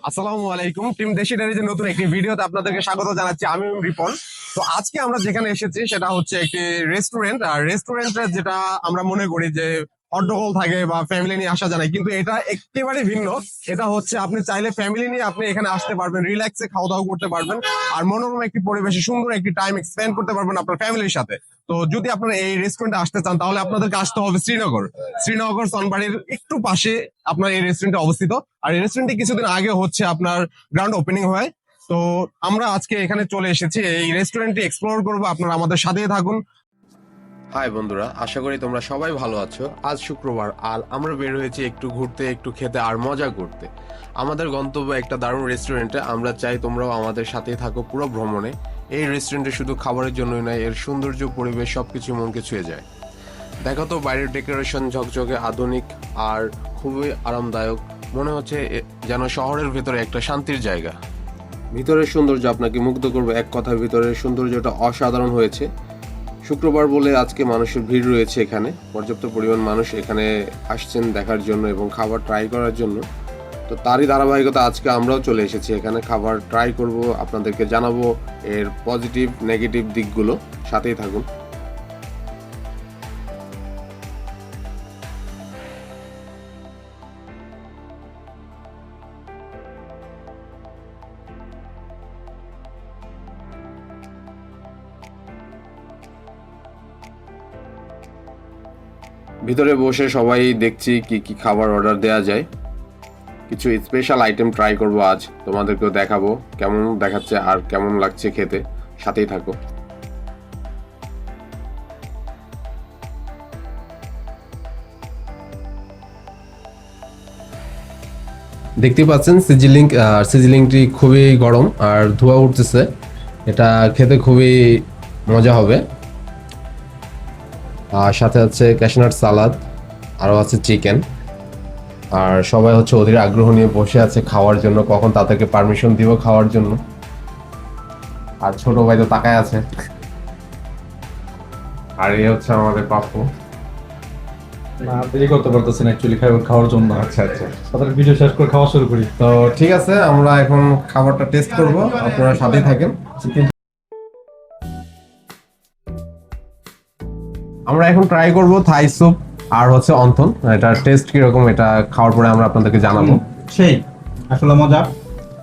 আসসালামু আলাইকুম। টিম দেশি ডায়েরিজের নতুন একটি ভিডিওতে আপনাদেরকে স্বাগত জানাচ্ছি। আমি রিপন। তো আজকে আমরা যেখানে এসেছি সেটা হচ্ছে একটি রেস্টুরেন্ট। আর রেস্টুরেন্টে যেটা আমরা মনে করি যে হট্টগোল থাকে বা ফ্যামিলি নিয়ে আসা যায় না, কিন্তু এটা একেবারে ভিন্ন। এটা হচ্ছে আপনি চাইলে ফ্যামিলি নিয়ে আপনি এখানে আসতে পারবেন, রিল্যাক্সে খাওয়া দাওয়া করতে পারবেন, আর মনোরম একটি পরিবেশে সুন্দর একটি টাইম স্পেন্ড করতে পারবেন আপনার ফ্যামিলির সাথে। তো যদি আপনারা এই রেস্টুরেন্টে আসতে চান তাহলে আপনাদেরকে আসতে হবে শ্রীনগর সনবাড়ির একটু পাশে আপনার এই রেস্টুরেন্টে অবস্থিত। আর এই রেস্টুরেন্টে কিছুদিন আগে হচ্ছে আপনার গ্রাউন্ড ওপেনিং হয়। তো আমরা আজকে এখানে চলে এসেছি এই রেস্টুরেন্টটি এক্সপ্লোর করবো। আপনারা আমাদের সাথেই থাকুন। হাই বন্ধুরা, আশা করি তোমরা সবাই ভালো আছো। আজ শুক্রবার আর আমরা বের হয়েছি একটু ঘুরতে, একটু খেতে আর মজা করতে। আমাদের গন্তব্য একটা দারুণ রেস্টুরেন্টে। আমরা চাই তোমরাও আমাদের সাথেই থাকো পুরো ভ্রমণে। এই রেস্টুরেন্টে শুধু খাবারের জন্যই নয়, এর সৌন্দর্য, পরিবেশ সবকিছু মনকে ছুঁয়ে যায়। দেখো তো, বাইরের ডেকোরেশন ঝকঝকে আধুনিক আর খুবই আরামদায়ক। মনে হচ্ছে যেন শহরের ভেতরে একটা শান্তির জায়গা। ভিতরের সৌন্দর্য আপনাকে মুগ্ধ করবে। এক কথার ভিতরের সৌন্দর্যটা অসাধারণ হয়েছে। শুক্রবার বলে আজকে মানুষের ভিড় রয়েছে এখানে। পর্যাপ্ত পরিমাণ মানুষ এখানে আসছেন দেখার জন্য এবং খাবার ট্রাই করার জন্য। তো তারই ধারাবাহিকতা আজকে আমরাও চলে এসেছি এখানে। খাবার ট্রাই করব, আপনাদেরকে জানাবো এর পজিটিভ নেগেটিভ দিকগুলো। সাথেই থাকুন। ভিতরে বসে সবাই দেখছি কি কি খাবার অর্ডার দেওয়া যায়। কিছু স্পেশাল আইটেম ট্রাই করব আজ, তোমাদেরকেও দেখাবো কেমন দেখাচ্ছে আর কেমন লাগছে খেতে। সাথেই থাকো। দেখতে পাচ্ছেন সিজিলিংটি খুবই গরম আর ধোঁয়া উঠতেছে। এটা খেতে খুবই মজা হবে। আর সাথে আছে ক্যাশনাট সালাদ, আরও আছে চিকেন। আর সবাই হচ্ছে অধীর আগ্রহ নিয়ে বসে আছে খাওয়ার জন্য, কখন তাদেরকে পারমিশন দিব খাওয়ার জন্য। আর ছোট ভাই তো তাকায় আছে। আর এই হচ্ছে আমাদের পাপ্পু। না, দেরি করতে পারতেছি না অ্যাকচুয়ালি খাওয়ার জন্য। আচ্ছা আচ্ছা, তাদের ভিডিও শেষ করে খাওয়া শুরু করি। তো ঠিক আছে, আমরা এখন খাবারটা টেস্ট করব, আপনারা সাথেই থাকেন। আমরা এখন ট্রাই করব থাই স্যুপ আর হচ্ছে অন্থন। এটা টেস্ট কিরকম এটা খাওয়ার পরে আমরা আপনাদেরকে জানাবো। সেই আসলে মজা।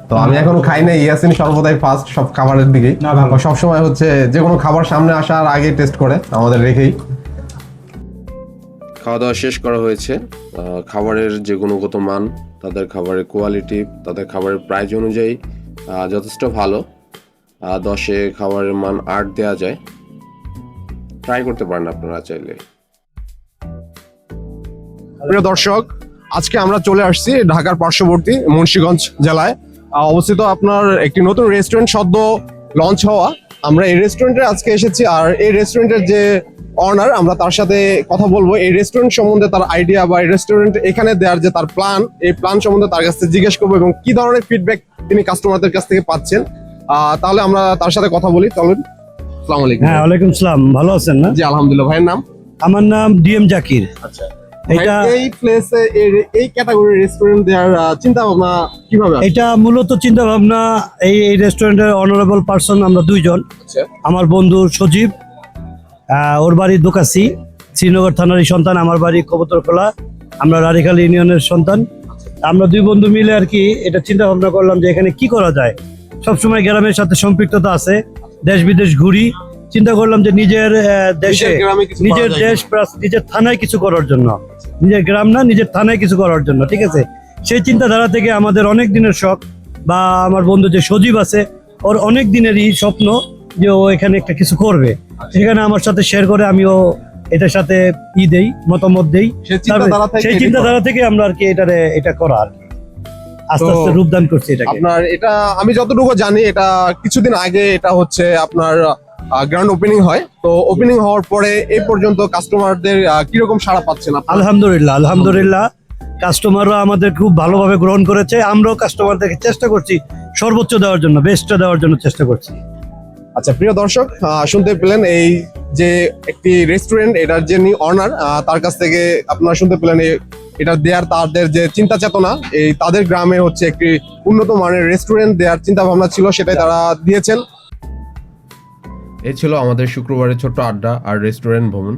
তো আমি এখনো খাই নাই। ইয়াসিন সর্বদাই ফার্স্ট সব খাবারের দিকে। না, ভালো। সব সময় হচ্ছে যে কোনো খাবার সামনে আসার আগে টেস্ট করে আমাদের রেখেই। খাওয়া দাওয়া শেষ করা হয়েছে। খাবারের যে গুণগত মান, তাদের খাবারের কোয়ালিটি, তাদের খাবারের প্রাইস অনুযায়ী যথেষ্ট ভালো। 10-এ খাবারের মান 8 দেওয়া যায়। ট্রাই করতে পারেন আপনারা চাইলে। প্রিয় দর্শক, আজকে আমরা চলে আসছি ঢাকার পার্শ্ববর্তী মুন্সিগঞ্জ জেলায় অবস্থিত আপনার একটি নতুন রেস্টুরেন্ট সদ্য লঞ্চ হওয়া। আমরা এই রেস্টুরেন্টে আজকে এসেছি, আর এই রেস্টুরেন্টের যে অনার, আমরা তার সাথে কথা বলবো এই রেস্টুরেন্ট সম্বন্ধে, তার আইডিয়া বা এই রেস্টুরেন্ট এখানে দেওয়ার যে তার প্ল্যান, এই প্ল্যান সম্বন্ধে তার কাছ থেকে জিজ্ঞেস করবো এবং কি ধরনের ফিডব্যাক তিনি কাস্টমারদের কাছ থেকে পাচ্ছেন। তাহলে আমরা তার সাথে কথা বলি। চলুন। আসসালামু আলাইকুম। হ্যাঁ, ওয়ালাইকুম সালাম। ভালো আছেন না? জি আলহামদুলিল্লাহ। ভাইয়ের নাম? আমার নাম ডিএম জাকির। আচ্ছা, এটা এই প্লেসে এই ক্যাটাগরির রেস্টুরেন্ট দেওয়ার চিন্তা ভাবনা কিভাবে আসছে? এটা মূলত চিন্তা ভাবনা, এই রেস্টুরেন্টের অনারেবল পার্সন আমরা দুইজন। আচ্ছা। আমার বন্ধু সজীব, ওর বাড়ি দোকাসি, শ্রীনগর থানারই সন্তান। আমার বাড়ি কবুতরখোলা, আমরা রারিখাল ইউনিয়নের সন্তান। আমরা দুই বন্ধু মিলে আর কি এটা চিন্তা ভাবনা করলাম যে এখানে কি করা যায়। সবসময় গ্রামের সাথে সম্পৃক্ততা আছে, দেশ বিদেশ ঘুরি। চিন্তা করলাম যে নিজের দেশে, গ্রামে কিছু করা নিজের যায় দেশ প্লাস নিজের থানায় কিছু করার জন্য, নিজের গ্রাম না নিজের থানায় কিছু করার জন্য। ঠিক আছে, সেই চিন্তাধারা থেকে আমাদের অনেক দিনের শখ, বা আমার বন্ধু যে সজীব আছে ওর অনেক দিনেরই স্বপ্ন যে ও এখানে একটা কিছু করবে। সেখানে আমার সাথে শেয়ার করে আমিও এটার সাথে দেই, মতামত দেই। সেই চিন্তাধারা থেকে আমরা আর কি এটা করা আর কি আস্তে আস্তে রূপদান করছি এটাকে। আপনার এটা আমি যতটুকু জানি, এটা কিছুদিন আগে এটা হচ্ছে আপনার গ্রাউন্ড ওপেনিং হয়। তো ওপেনিং হওয়ার পরে এই পর্যন্ত কাস্টমারদের কিরকম সাড়া পাচ্ছেন আপনারা? আলহামদুলিল্লাহ কাস্টমাররা আমাদের খুব ভালোভাবে গ্রহণ করেছে। আমরাও কাস্টমারদেরকে চেষ্টা করছি সর্বোচ্চ দেওয়ার জন্য, বেস্টটা দেওয়ার জন্য চেষ্টা করছি। আচ্ছা প্রিয় দর্শক, শুনতে পেলেন এই যে একটি রেস্টুরেন্ট, এটার যিনি অনার, তার কাছ থেকে আপনারা শুনতে পেলেন এই এটা দেওয়ার তাদের যে চিন্তা চেতনা, এই তাদের গ্রামে হচ্ছে একটি উন্নত মানের রেস্টুরেন্ট দেওয়ার চিন্তা ভাবনা ছিল, সেটাই তারা দিয়েছেন। এই ছিল আমাদের শুক্রবারের ছোট্ট আড্ডা আর রেস্টুরেন্ট ভ্রমণ।